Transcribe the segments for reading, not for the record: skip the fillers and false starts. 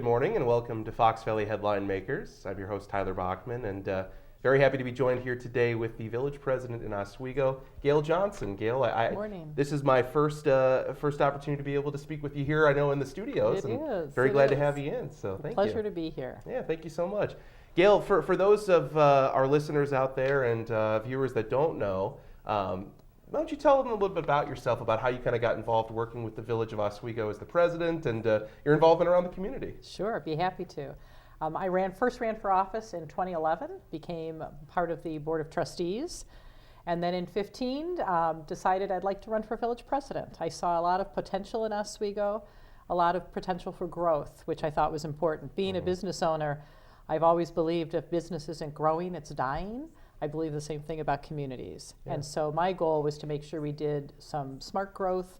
morning and welcome to Fox Valley Headline Makers. I'm your host, Tyler Bachman, and very happy to be joined here today with the village president in Oswego, Gail Johnson. Gail, Morning. This is my first opportunity to be able to speak with you here, I know, in the studios. It is. Very glad to have you in, so thank you. Pleasure to be here. Yeah, thank you so much. Gail, for those of our listeners out there and viewers that don't know, why don't you tell them a little bit about yourself, about how you kind of got involved working with the Village of Oswego as the president and your involvement around the community? Sure, I'd be happy to. I first ran for office in 2011, became part of the Board of Trustees, and then in 2015 decided I'd like to run for village president. I saw a lot of potential in Oswego, a lot of potential for growth, which I thought was important. Being a business owner, I've always believed if business isn't growing, it's dying. I believe the same thing about communities. Yeah. And so my goal was to make sure we did some smart growth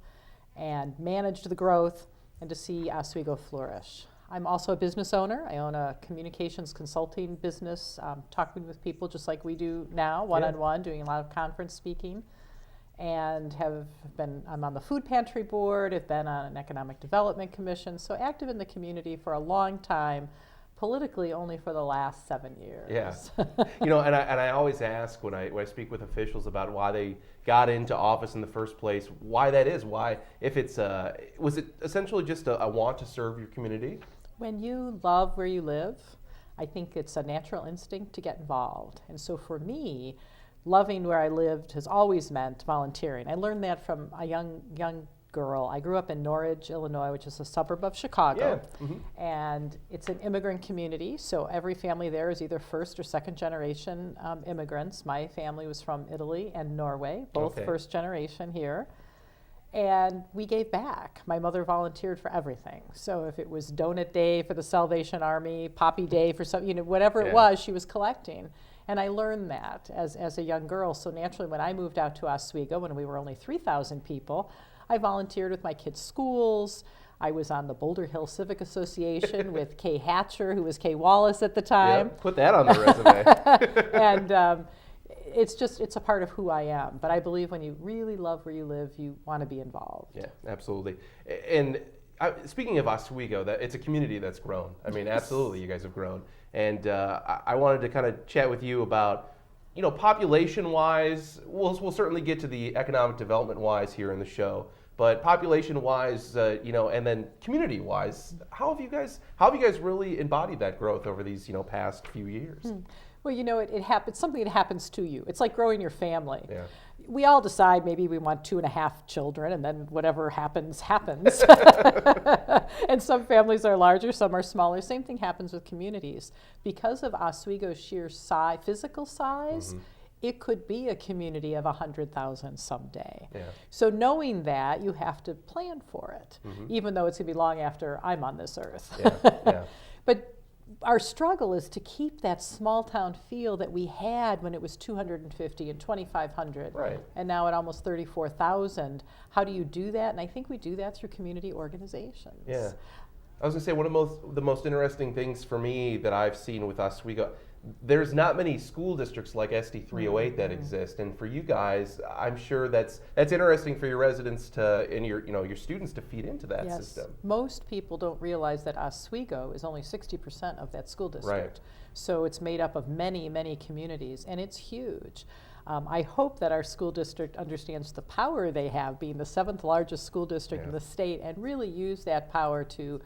and managed the growth and to see Oswego flourish. I'm also a business owner. I own a communications consulting business, talking with people just like we do now, one-on-one, doing a lot of conference speaking. And I'm on the food pantry board, I've been on an economic development commission, so active in the community for a long time. Politically, only for the last 7 years. Yeah, and I always ask when I speak with officials about why they got into office in the first place, why that is. Why, if it's was it essentially just a want to serve your community? When you love where you live, I think it's a natural instinct to get involved. And so for me, loving where I lived has always meant volunteering. I learned that from a young girl. I grew up in Norridge, Illinois, which is a suburb of Chicago. Yeah. Mm-hmm. And it's an immigrant community, so every family there is either first or second generation immigrants. My family was from Italy and Norway, both first generation here. And we gave back. My mother volunteered for everything. So if it was donut day for the Salvation Army, Poppy Day for some, whatever it was, she was collecting. And I learned that as a young girl. So naturally, when I moved out to Oswego, when we were only 3,000 people, I volunteered with my kids' schools. I was on the Boulder Hill Civic Association with Kay Hatcher, who was Kay Wallace at the time. Yeah, put that on the resume. And it's a part of who I am. But I believe when you really love where you live, you want to be involved. Yeah, absolutely. And speaking of Oswego, it's a community that's grown. I mean, absolutely, you guys have grown. And I wanted to kind of chat with you about, population-wise, we'll certainly get to the economic development-wise here in the show. But population-wise, and then community-wise, how have you guys really embodied that growth over these, past few years? Well, it happens. Something that happens to you. It's like growing your family. Yeah. We all decide maybe we want 2.5 children, and then whatever happens, happens. And some families are larger, some are smaller. Same thing happens with communities. Because of Oswego's sheer physical size, it could be a community of 100,000 someday. Yeah. So knowing that, you have to plan for it, even though it's going to be long after I'm on this earth. Yeah. But our struggle is to keep that small town feel that we had when it was 250 and 2,500, right, and now at almost 34,000. How do you do that? And I think we do that through community organizations. Yeah. I was going to say, one of the most interesting things for me that I've seen with Oswego, there's not many school districts like SD 308 that exist, and for you guys, I'm sure that's interesting for your residents and your students to feed into that system. Most people don't realize that Oswego is only 60% of that school district. Right. So it's made up of many, many communities, and it's huge. I hope that our school district understands the power they have, being the 7th largest school district in the state, and really use that power to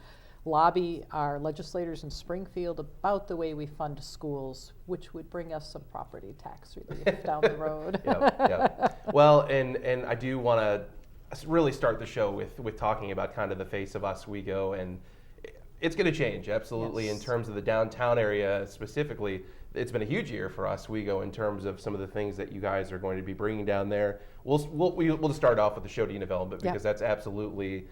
lobby our legislators in Springfield about the way we fund schools, which would bring us some property tax relief down the road. Yep. Well, and I do want to really start the show with talking about kind of the face of Oswego, and it's going to change, absolutely, in terms of the downtown area specifically. It's been a huge year for Oswego in terms of some of the things that you guys are going to be bringing down there. We'll just start off with the Shodine development because that's absolutely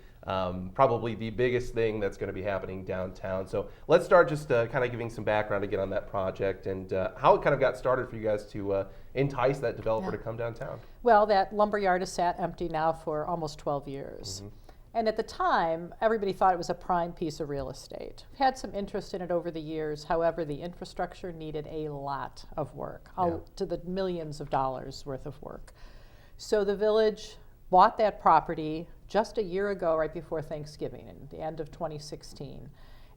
probably the biggest thing that's going to be happening downtown. So let's start just kind of giving some background again on that project and how it kind of got started for you guys to entice that developer to come downtown. Well, that lumber yard has sat empty now for almost 12 years. And at the time, everybody thought it was a prime piece of real estate. Had some interest in it over the years. However, the infrastructure needed a lot of work, to the millions of dollars worth of work. So the village bought that property just a year ago, right before Thanksgiving, in the end of 2016.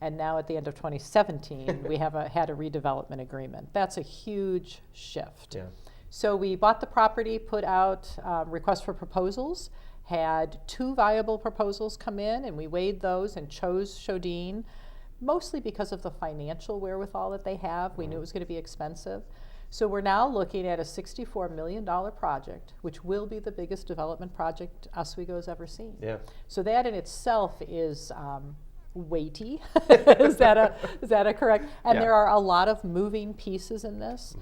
And now at the end of 2017, we had a redevelopment agreement. That's a huge shift. Yeah. So we bought the property, put out requests for proposals, had 2 viable proposals come in, and we weighed those and chose Shodine, mostly because of the financial wherewithal that they have. We knew it was going to be expensive. So we're now looking at a $64 million project, which will be the biggest development project Oswego's ever seen. Yeah. So that in itself is weighty. is that a correct? And Yeah. there are a lot of moving pieces in this.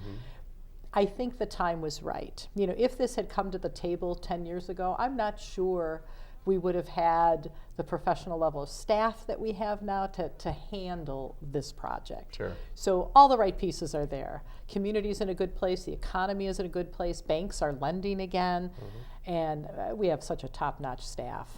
I think the time was right. You know, if this had come to the table 10 years ago, I'm not sure we would have had the professional level of staff that we have now to handle this project. Sure. So all the right pieces are there. Community's in a good place, the economy is in a good place, banks are lending again, and we have such a top-notch staff.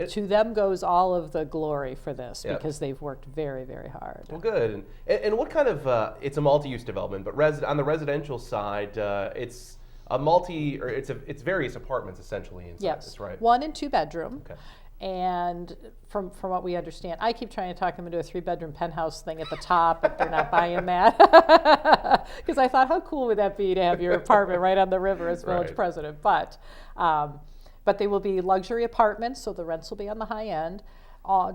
To them goes all of the glory for this because they've worked very, very hard. Well, good. And what kind of, it's a multi-use development, but on the residential side, it's it's various apartments essentially inside this, right? 1 and 2 bedroom. Okay. And from what we understand, I keep trying to talk them into a 3-bedroom penthouse thing at the top, but they're not buying that. Because I thought, how cool would that be to have your apartment right on the river as village Right. president? But they will be luxury apartments, so the rents will be on the high end.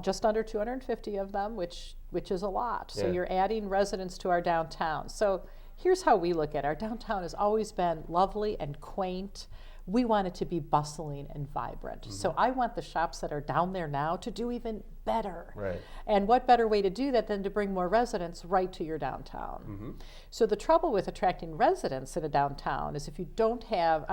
Just under 250 of them, which is a lot. So Yeah. you're adding residents to our downtown. So here's how we look at it. Our downtown has always been lovely and quaint. We want it to be bustling and vibrant. So I want the shops that are down there now to do even better. Right. And what better way to do that than to bring more residents right to your downtown? So the trouble with attracting residents in a downtown is if you don't have,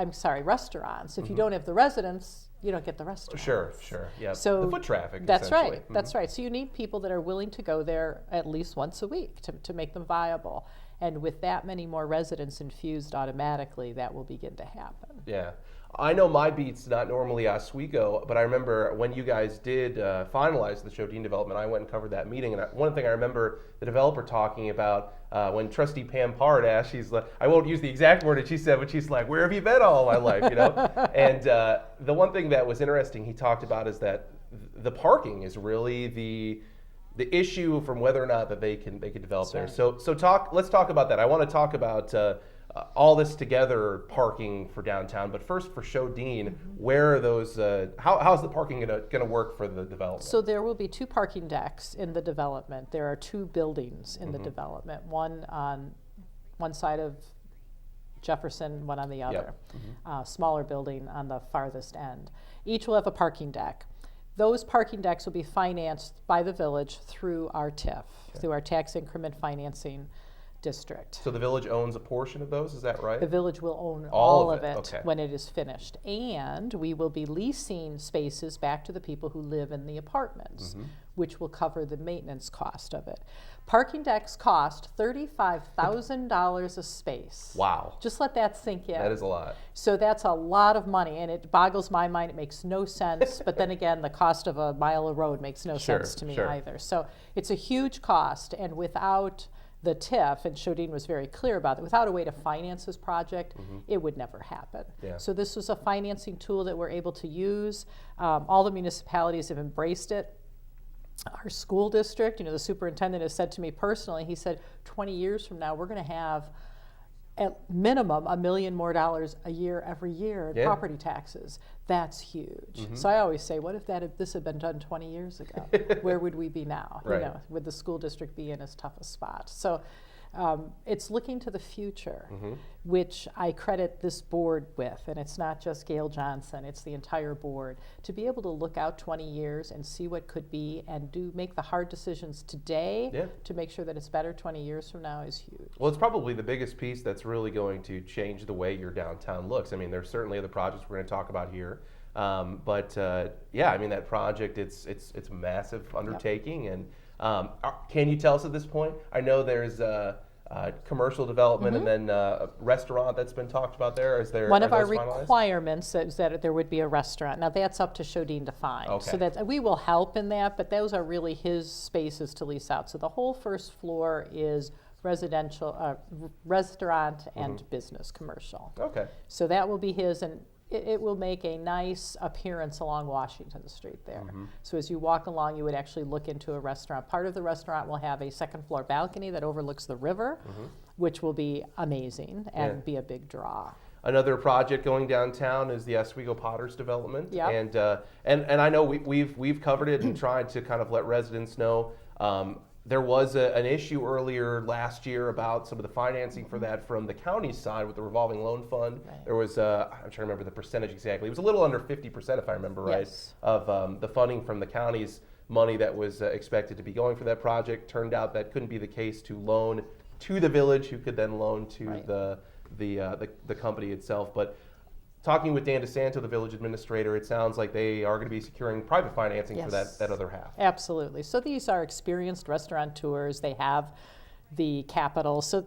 restaurants, if you don't have the residents, you don't get the restaurants. Sure. Yeah. So the foot traffic. That's essentially. right. That's right. So you need people that are willing to go there at least once a week to make them viable. And with that many more residents infused automatically, that will begin to happen. Yeah. I know my beat's not normally Oswego, but I remember when you guys did finalize the Shodine development, I went and covered that meeting. And one thing I remember the developer talking about when Trustee Pam Pard asked, she's like, I won't use the exact word that she said, but she's like, where have you been all my life, you know? And the one thing that was interesting he talked about is that the parking is really the issue from whether or not that they can develop there. Right. So let's talk about that. I want to talk about all this together, parking for downtown. But first, for Shodine, where are those? How's the parking going to work for the development? So there will be 2 parking decks in the development. There are 2 buildings in the development, one on one side of Jefferson, one on the other. Smaller building on the farthest end. Each will have a parking deck. Those parking decks will be financed by the village through our TIF, through our tax increment financing district. So the village owns a portion of those, is that right? The village will own All all of of it, it okay. when it is finished. And we will be leasing spaces back to the people who live in the apartments, which will cover the maintenance cost of it. Parking decks cost $35,000 a space. Wow. Just let that sink in. That is a lot. So that's a lot of money, and it boggles my mind. It makes no sense. But then again, the cost of a mile of road makes no Sure, sense to me sure. either. So it's a huge cost, and without the TIF, and Shodine was very clear about it, without a way to finance this project, it would never happen. Yeah. So this was a financing tool that we're able to use. All the municipalities have embraced it. Our school district, the superintendent has said to me personally, he said, 20 years from now, we're going to have at minimum $1 million more a year every year in Yeah. property taxes. That's huge. So I always say, what if this had been done 20 years ago? Where would we be now? Right. Would the school district be in as tough a spot? So it's looking to the future, which I credit this board with, and it's not just Gail Johnson, it's the entire board, to be able to look out 20 years and see what could be and make the hard decisions today Yeah. to make sure that it's better 20 years from now is huge. Well, it's probably the biggest piece that's really going to change the way your downtown looks. I mean, there's certainly other projects we're going to talk about here. Yeah, I mean, that project, it's a massive undertaking. And can you tell us at this point? I know there's commercial development and then a restaurant that's been talked about there. Is there One of our those finalized? requirements is that there would be a restaurant. Now that's up to Shodine to find. Okay. So that we will help in that, but those are really his spaces to lease out. So the whole first floor is residential, restaurant and business commercial. Okay. So that will be his, and it will make a nice appearance along Washington Street there. Mm-hmm. So as you walk along, you would actually look into a restaurant. Part of the restaurant will have a second floor balcony that overlooks the river, which will be amazing and Yeah. be a big draw. Another project going downtown is the Oswego Potters development, Yep. and I know we've covered it and tried to kind of let residents know. There was an issue earlier last year about some of the financing for that from the county's side with the revolving loan fund. Right. There was I'm trying to remember the percentage exactly. It was a little under 50%, if I remember right, Yes. of the funding from the county's money that was expected to be going for that project. Turned out that couldn't be the case to loan to the village, who could then loan to Right. the company itself. But talking with Dan DeSanto, the village administrator, it sounds like they are going to be securing private financing for Yes. that other half. Absolutely. So these are experienced restaurateurs. They have the capital, so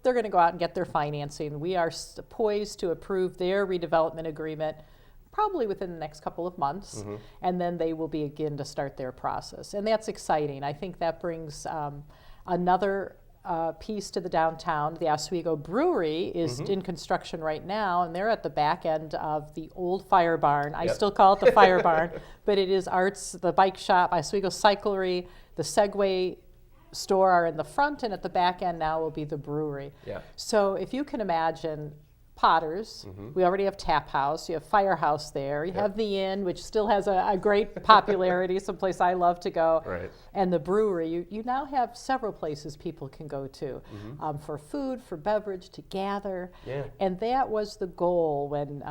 they're going to go out and get their financing. We are poised to approve their redevelopment agreement probably within the next couple of months, and then they will begin to start their process. And that's exciting. I think that brings another piece to the downtown. The Oswego Brewery is in construction right now, and they're at the back end of the old fire barn. I Yep. still call it the fire barn, but it is Arts, the bike shop, Oswego Cyclery, the Segway store are in the front, and at the back end now will be the brewery. Yeah. So if you can imagine Potters, we already have Tap House, you have Firehouse there, you have the Inn, which still has a great popularity, someplace I love to go. Right. And the brewery, you now have several places people can go to for food, for beverage, to gather. Yeah. And that was the goal when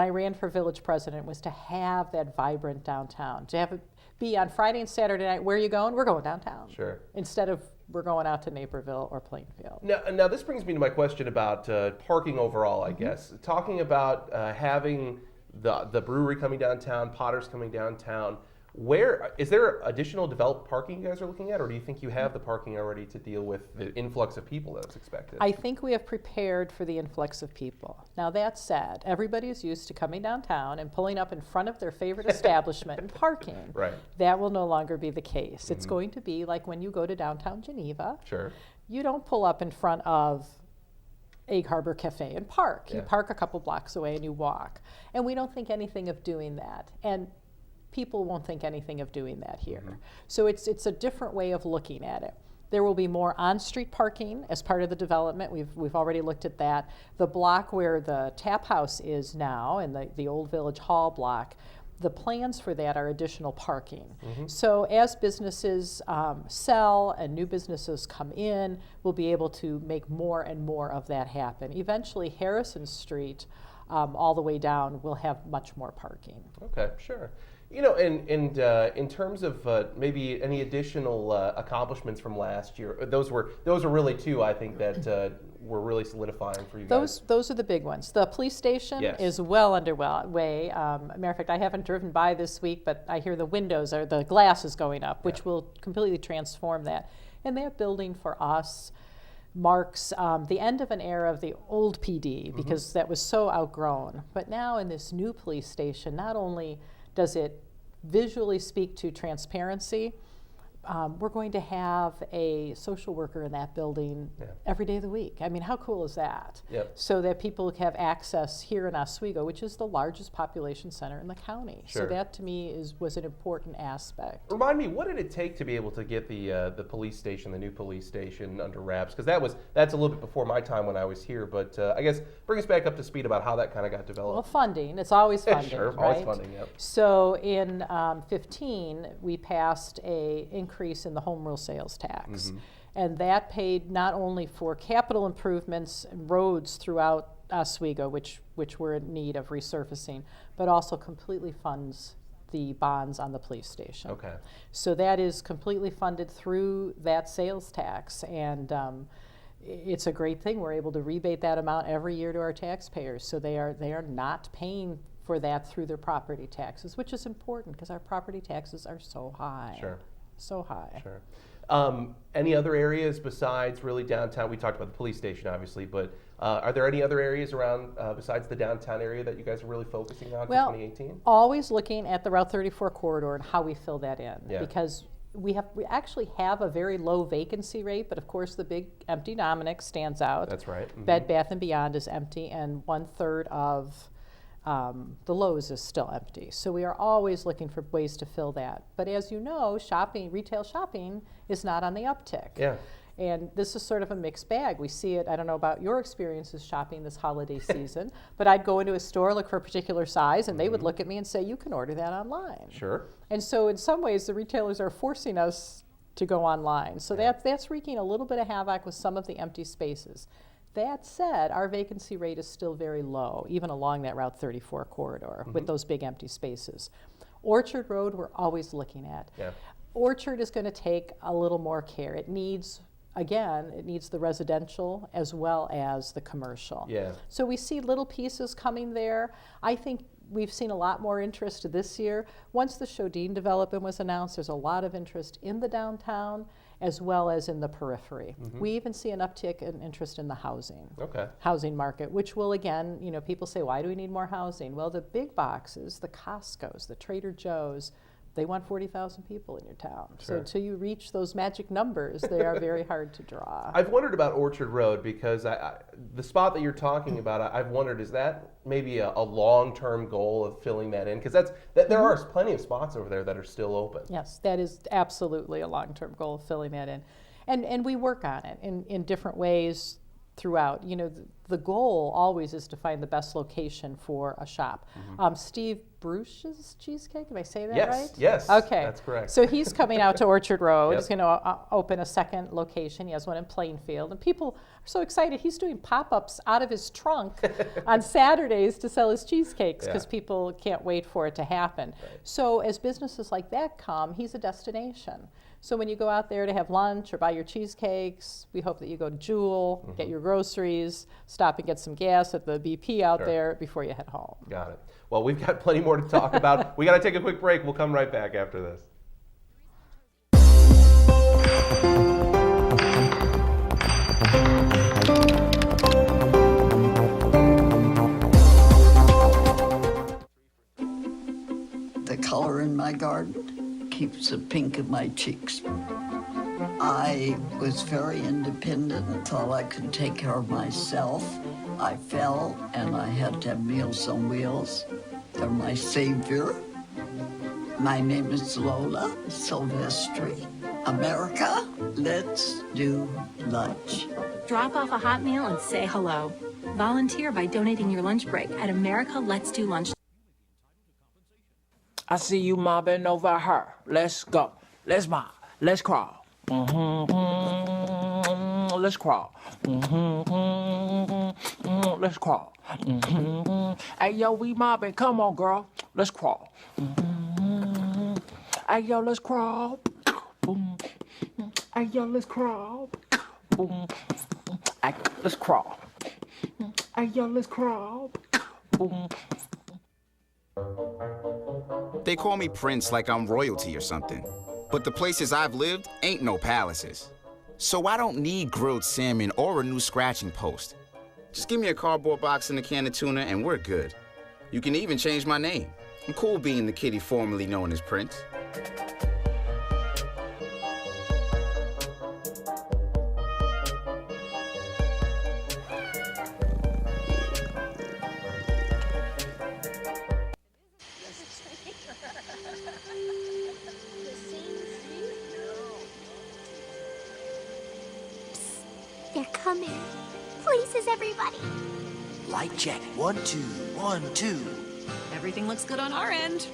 I ran for village president, was to have that vibrant downtown, to have it be on Friday and Saturday night. Where are you going? We're going downtown. Sure. Instead of we're going out to Naperville or Plainfield. Now this brings me to my question about parking overall, I guess. Talking about having the brewery coming downtown, Potters coming downtown, where is there additional developed parking you guys are looking at, or do you think you have the parking already to deal with the influx of people that's expected? I think we have prepared for the influx of people. Now that said, everybody is used to coming downtown and pulling up in front of their favorite establishment and parking. Right. That will no longer be the case. It's going to be like when you go to downtown Geneva. Sure. You don't pull up in front of Egg Harbor Cafe and park. You Yeah. park a couple blocks away and you walk. And we don't think anything of doing that. And people won't think anything of doing that here. So it's a different way of looking at it. There will be more on-street parking as part of the development. We've already looked at that. The block where the Tap House is now, and the old Village Hall block, the plans for that are additional parking. So as businesses sell and new businesses come in, we'll be able to make more and more of that happen. Eventually, Harrison Street, all the way down, will have much more parking. Okay, sure. You know, and in terms of maybe any additional accomplishments from last year, those were really two, I think, that were really solidifying for you guys. Those are the big ones. The police station Yes. is well underway. Matter of fact, I haven't driven by this week, but I hear the glass is going up, which will completely transform that. And that building for us marks the end of an era of the old PD, because that was so outgrown. But now in this new police station, not only does it visually speak to transparency, we're going to have a social worker in that building every day of the week. I mean, how cool is that? Yep. So that people have access here in Oswego, which is the largest population center in the county. Sure. So that to me was an important aspect. Remind me, what did it take to be able to get the police station, the new police station, under wraps? Because that's a little bit before my time when I was here. But I guess bring us back up to speed about how that kind of got Well, developed. funding, it's always funding, Sure, right? always funding, yep. So in 15, we passed a increase in the home rule sales tax. And that paid not only for capital improvements and roads throughout Oswego, which were in need of resurfacing, but also completely funds the bonds on the police station. Okay. So that is completely funded through that sales tax, and it's a great thing. We're able to rebate that amount every year to our taxpayers, so they are not paying for that through their property taxes, which is important because our property taxes are so high. Sure. So high. Sure. Any other areas besides really downtown? We talked about the police station, obviously, but are there any other areas around besides the downtown area that you guys are really focusing on for 2018? Always looking at the Route 34 corridor and how we fill that in, Yeah. because we actually have a very low vacancy rate, but of course the big empty Dominick stands out. That's right. Bed Bath & Beyond is empty, and 1/3 of The Lowe's is still empty. So we are always looking for ways to fill that. But as you know, retail shopping is not on the uptick. Yeah. And this is sort of a mixed bag. We see it, I don't know about your experiences shopping this holiday season, but I'd go into a store, look for a particular size, and they would look at me and say, you can order that online. Sure. And so in some ways, the retailers are forcing us to go online. So that's wreaking a little bit of havoc with some of the empty spaces. That said, our vacancy rate is still very low, even along that Route 34 corridor with those big empty spaces. Orchard Road, we're always looking at. Yeah. Orchard is going to take a little more care. It needs the residential as well as the commercial. Yeah. So we see little pieces coming there. I think we've seen a lot more interest this year. Once the Shodine development was announced, there's a lot of interest in the downtown as well as in the periphery. We even see an uptick in interest in the housing market, which will again, people say, why do we need more housing? Well, the big boxes, the Costco's, the Trader Joe's, they want 40,000 people in your town. Sure. So until you reach those magic numbers, they are very hard to draw. I've wondered about Orchard Road because the spot that you're talking about, I've wondered, is that maybe a long-term goal of filling that in? Because there are plenty of spots over there that are still open. Yes, that is absolutely a long-term goal of filling that in. And we work on it in different ways throughout. The goal always is to find the best location for a shop. Steve Bruce's Cheesecake, am I saying that right? Yes, okay. That's correct. So he's coming out to Orchard Road. Yep. He's going to open a second location. He has one in Plainfield. And people are so excited. He's doing pop-ups out of his trunk on Saturdays to sell his cheesecakes because people can't wait for it to happen. Right. So as businesses like that come, he's a destination. So when you go out there to have lunch or buy your cheesecakes, we hope that you go to Jewel, get your groceries, stop and get some gas at the BP out there before you head home. Got it. Well, we've got plenty more to talk about. We got to take a quick break. We'll come right back after this. The color in my garden keeps the pink in my cheeks. I was very independent and thought I could take care of myself. I fell and I had to have Meals on Wheels. They're my savior. My name is Lola Silvestri. America, let's do lunch. Drop off a hot meal and say hello. Volunteer by donating your lunch break at America Let's Do Lunch. I see you mobbing over her. Let's go. Let's mob. Let's crawl. Let's crawl. Let's crawl. Hey, yo, we mobbing. Come on, girl. Let's crawl. Hey, yo, let's crawl. Hey, yo, let's crawl. Hey, let's crawl. Hey, yo, let's crawl. They call me Prince like I'm royalty or something. But the places I've lived ain't no palaces. So I don't need grilled salmon or a new scratching post. Just give me a cardboard box and a can of tuna and we're good. You can even change my name. I'm cool being the kitty formerly known as Prince. They're coming. Places, everybody. Light check. 1, 2, 1, 2. Everything looks good on our end.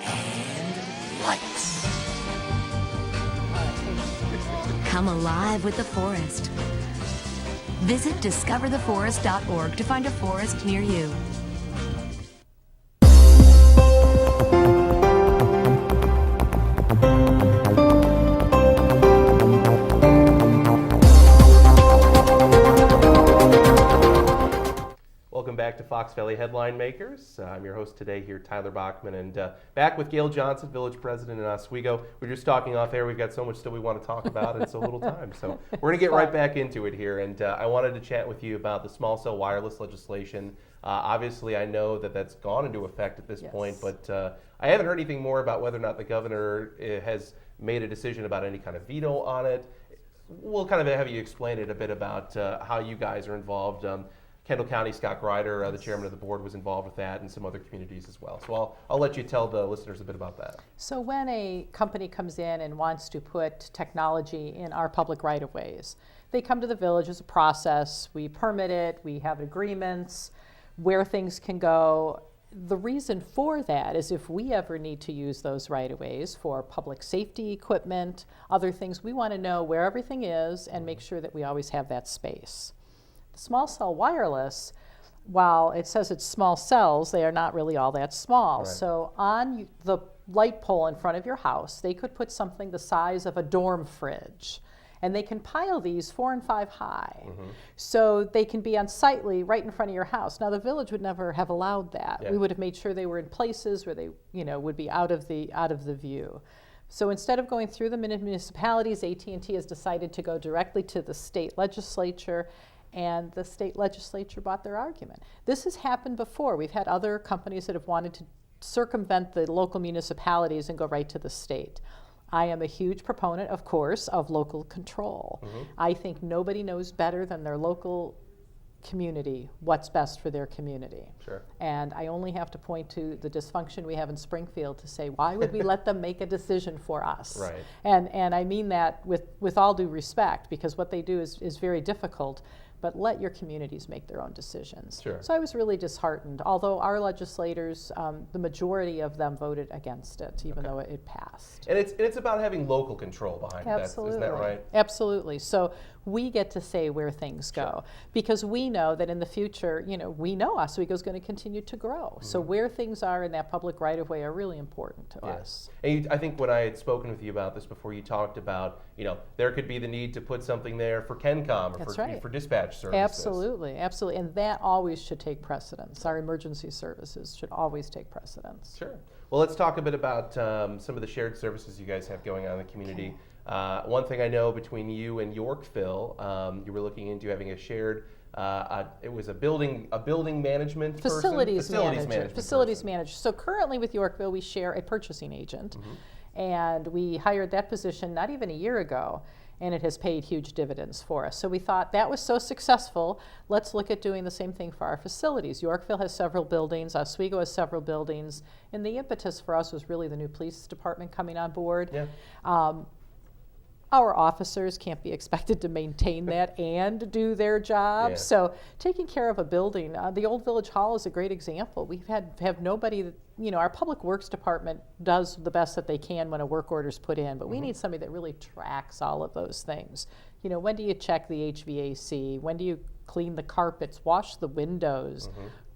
And lights. Come alive with the forest. Visit discovertheforest.org to find a forest near you. Back to Fox Valley Headline Makers. I'm your host today here, Tyler Bachman, and back with Gail Johnson, Village President in Oswego. We're just talking off air. We've got so much still we want to talk about and so little time. So we're going to get right back into it here, and I wanted to chat with you about the small cell wireless legislation. Obviously, I know that that's gone into effect at this point, but I haven't heard anything more about whether or not the governor has made a decision about any kind of veto on it. We'll kind of have you explain it a bit about how you guys are involved. Kendall County, Scott Greider, the chairman of the board, was involved with that, and some other communities as well. So I'll let you tell the listeners a bit about that. So when a company comes in and wants to put technology in our public right-of-ways, they come to the village as a process. We permit it, we have agreements, where things can go. The reason for that is if we ever need to use those right-of-ways for public safety equipment, other things, we want to know where everything is and make sure that we always have that space. Small cell wireless, while it says it's small cells, they are not really all that small. Right. So on the light pole in front of your house, they could put something the size of a dorm fridge. And they can pile these 4 and 5 high. So they can be unsightly right in front of your house. Now the village would never have allowed that. Yeah. We would have made sure they were in places where they, would be out of the view. So instead of going through the municipalities, AT&T has decided to go directly to the state legislature, and the state legislature bought their argument. This has happened before. We've had other companies that have wanted to circumvent the local municipalities and go right to the state. I am a huge proponent, of course, of local control. I think nobody knows better than their local community what's best for their community. Sure. And I only have to point to the dysfunction we have in Springfield to say, why would we let them make a decision for us? Right. And I mean that with all due respect, because what they do is very difficult, but let your communities make their own decisions. Sure. So I was really disheartened, although our legislators, the majority of them voted against it, even though it passed. And it's about having local control behind it. Absolutely. Isn't that right? Absolutely. So we get to say where things go, because we know that in the future, we know Oswego is going to continue to grow. So where things are in that public right-of-way are really important to us. And I think when I had spoken with you about this before, you talked about, there could be the need to put something there for KenCom or That's for, right. for dispatch services. Absolutely, absolutely. And that always should take precedence. Our emergency services should always take precedence. Sure. Well, let's talk a bit about some of the shared services you guys have going on in the community. One thing I know between you and Yorkville, you were looking into having a shared, it was a building management Facilities person? manager. Facilities manager. So currently with Yorkville, we share a purchasing agent. And we hired that position not even a year ago, and it has paid huge dividends for us. So we thought that was so successful, let's look at doing the same thing for our facilities. Yorkville has several buildings, Oswego has several buildings, and the impetus for us was really the new police department coming on board. Yeah. Our officers can't be expected to maintain that and do their job. Yeah. So taking care of a building, the old Village Hall is a great example. We've have nobody that, our public works department does the best that they can when a work order is put in, but we need somebody that really tracks all of those things. When do you check the HVAC? When do you clean the carpets, wash the windows,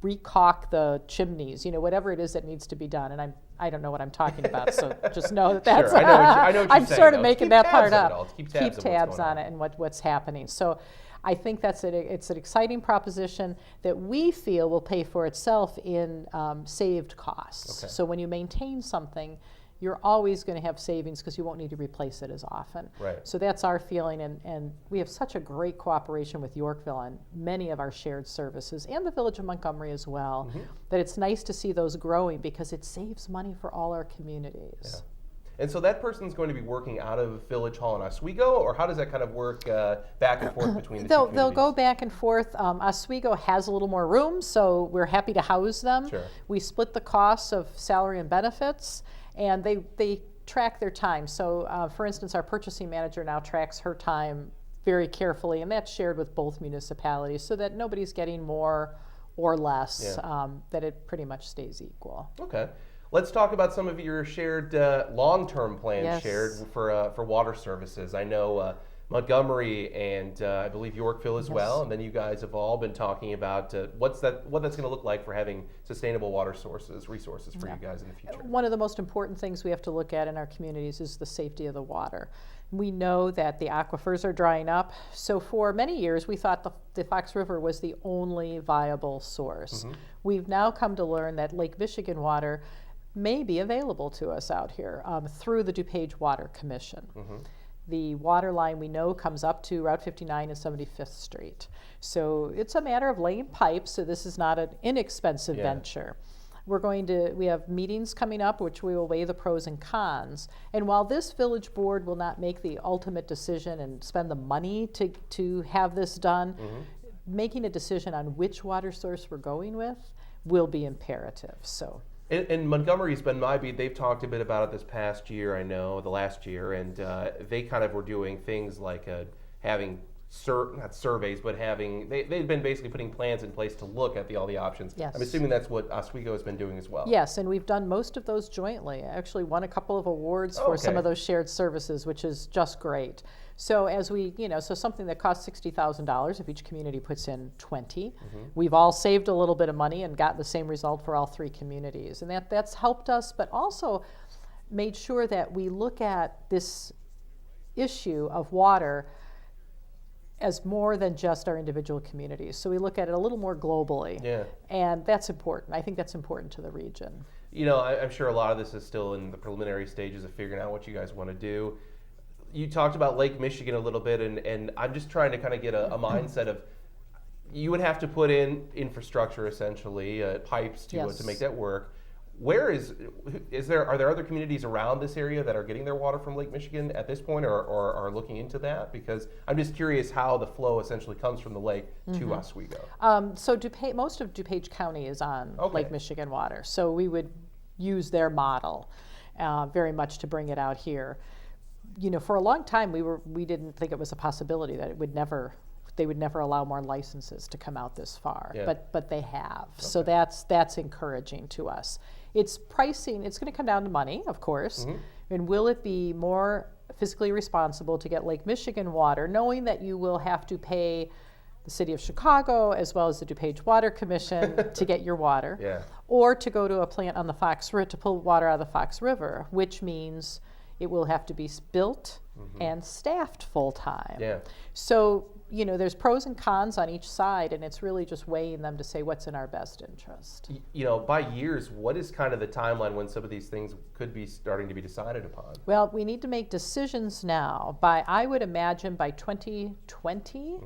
recaulk the chimneys, whatever it is that needs to be done. And I don't know what I'm talking about, so just know that that's. Sure, I know what you're I'm saying, sort of though. making Keep that tabs part on it up. all. Keep tabs on what's going on on. it and what's happening. So I think it's an exciting proposition that we feel will pay for itself in saved costs. Okay. So when you maintain something, you're always going to have savings because you won't need to replace it as often. Right. So that's our feeling, and we have such a great cooperation with Yorkville on many of our shared services, and the Village of Montgomery as well, that it's nice to see those growing because it saves money for all our communities. Yeah. And so that person's going to be working out of Village Hall in Oswego, or how does that kind of work back and forth between the two They'll communities? go back and forth. Oswego has a little more room, so we're happy to house them. Sure. We split the costs of salary and benefits, and they track their time. So, for instance, our purchasing manager now tracks her time very carefully, and that's shared with both municipalities so that nobody's getting more or less, that it pretty much stays equal. Okay. Let's talk about some of your shared long-term plans Yes. shared for water services. I know Montgomery and I believe Yorkville as well, and then you guys have all been talking about what that's going to look like for having sustainable water resources for you guys in the future. One of the most important things we have to look at in our communities is the safety of the water. We know that the aquifers are drying up, so for many years we thought the Fox River was the only viable source. We've now come to learn that Lake Michigan water may be available to us out here through the DuPage Water Commission. The water line we know comes up to Route 59 and 75th Street. So it's a matter of laying pipes, so this is not an inexpensive venture. We have meetings coming up which we will weigh the pros and cons. And while this village board will not make the ultimate decision and spend the money to have this done, making a decision on which water source we're going with will be imperative. So. And Montgomery's been my beat. They've talked a bit about it this past year, I know, the last year, and they kind of were doing things like having not surveys, but they've been basically putting plans in place to look at all the options. Yes. I'm assuming that's what Oswego has been doing as well. Yes, and we've done most of those jointly. I actually won a couple of awards for some of those shared services, which is just great. So as we, so something that costs $60,000, if each community puts in 20, we've all saved a little bit of money and got the same result for all 3 communities. And that's helped us, but also made sure that we look at this issue of water as more than just our individual communities. So we look at it a little more globally. Yeah. And that's important. I think that's important to the region. I'm sure a lot of this is still in the preliminary stages of figuring out what you guys want to do. You talked about Lake Michigan a little bit, and I'm just trying to kind of get a mindset of, you would have to put in infrastructure, essentially, pipes to make that work. Where are there other communities around this area that are getting their water from Lake Michigan at this point, or are looking into that? Because I'm just curious how the flow essentially comes from the lake to Oswego. So most of DuPage County is on Lake Michigan water, so we would use their model very much to bring it out here. For a long time we didn't think it was a possibility that they would never allow more licenses to come out this far, but they have. Okay. So that's encouraging to us. It's pricing. It's going to come down to money, of course. And will it be more fiscally responsible to get Lake Michigan water, knowing that you will have to pay the city of Chicago as well as the DuPage Water Commission to get your water, or to go to a plant on the Fox River to pull water out of the Fox River, which means it will have to be built and staffed full time. Yeah. So, there's pros and cons on each side, and it's really just weighing them to say what's in our best interest. By years, what is kind of the timeline when some of these things could be starting to be decided upon? Well, we need to make decisions now. I would imagine by 2020,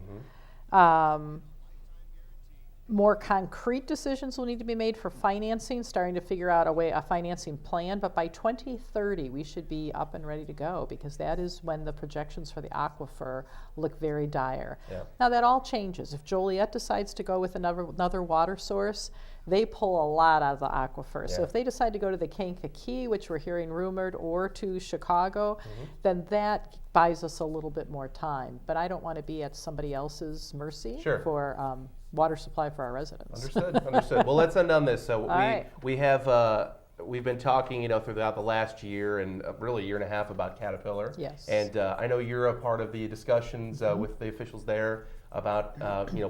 more concrete decisions will need to be made for financing, starting to figure out a financing plan. But by 2030, we should be up and ready to go, because that is when the projections for the aquifer look very dire. Yeah. Now, that all changes. If Joliet decides to go with another water source, they pull a lot out of the aquifer. Yeah. So if they decide to go to the Kankakee, which we're hearing rumored, or to Chicago, then that buys us a little bit more time. But I don't want to be at somebody else's mercy for water supply for our residents. Understood. Well, let's end on this. So we've been talking, throughout the last year and really a year and a half about Caterpillar. Yes. And I know you're a part of the discussions with the officials there about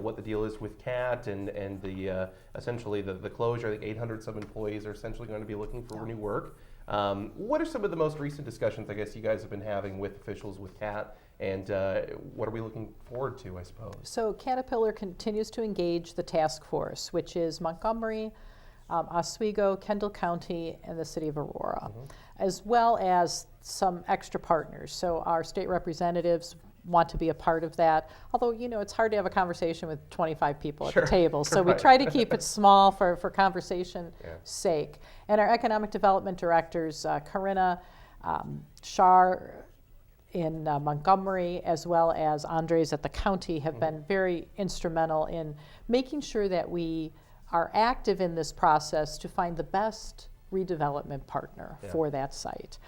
what the deal is with CAT and the essentially the closure. I think 800 some employees are essentially going to be looking for new work. What are some of the most recent discussions, I guess, you guys have been having with officials with CAT? And what are we looking forward to, I suppose? So Caterpillar continues to engage the task force, which is Montgomery, Oswego, Kendall County, and the city of Aurora, as well as some extra partners. So our state representatives want to be a part of that, although it's hard to have a conversation with 25 people at the table, so we try to keep it small for conversation's sake. And our economic development directors, Corinna Shar in Montgomery, as well as Andres at the county, have been very instrumental in making sure that we are active in this process to find the best redevelopment partner for that site.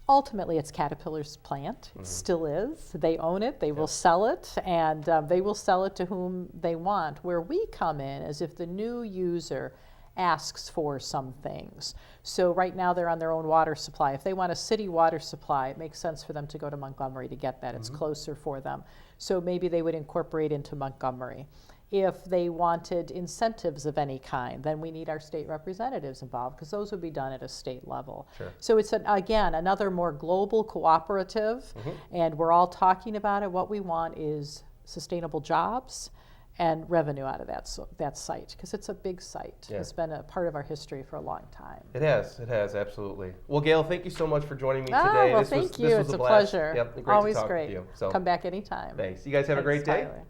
Ultimately, it's Caterpillar's plant. It still is. They own it. They will sell it, and they will sell it to whom they want. Where we come in is if the new user asks for some things. So right now they're on their own water supply. If they want a city water supply, it makes sense for them to go to Montgomery to get that. It's closer for them. So maybe they would incorporate into Montgomery. If they wanted incentives of any kind, then we need our state representatives involved, because those would be done at a state level. So it's, again, another more global cooperative, and we're all talking about it. What we want is sustainable jobs and revenue out of that site, because it's a big site. It's been a part of our history for a long time. It has, absolutely. Well, Gail, thank you so much for joining me today. Well, thank you. It's a pleasure. Yep, Always to talk great. with you. So, come back anytime. Thanks. You guys have a great day. Tyler.